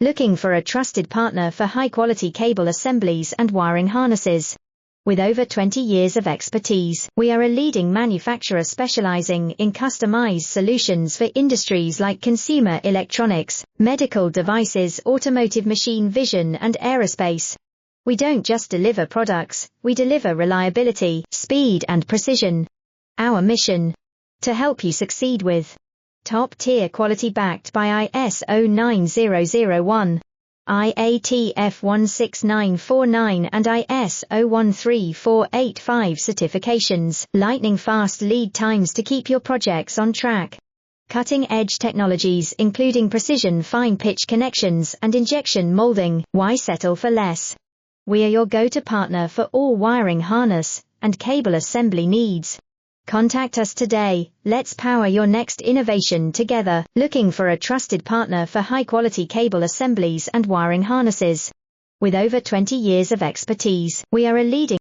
Looking for a trusted partner for high-quality cable assemblies and wiring harnesses? With over 20 years of expertise, we are a leading manufacturer specializing in customized solutions for industries like consumer electronics, medical devices, automotive, machine vision, and aerospace. We don't just deliver products, we deliver reliability, speed, and precision. Our mission: to help you succeed with top-tier quality backed by ISO 9001. IATF 16949 and ISO 13485 certifications, lightning-fast lead times to keep your projects on track. Cutting-edge technologies including precision fine-pitch connections and injection molding. Why settle for less? We are your go-to partner for all wiring harness and cable assembly needs. Contact us today. Let's power your next innovation together. Looking for a trusted partner for high-quality cable assemblies and wiring harnesses? With over 20 years of expertise, we are a leading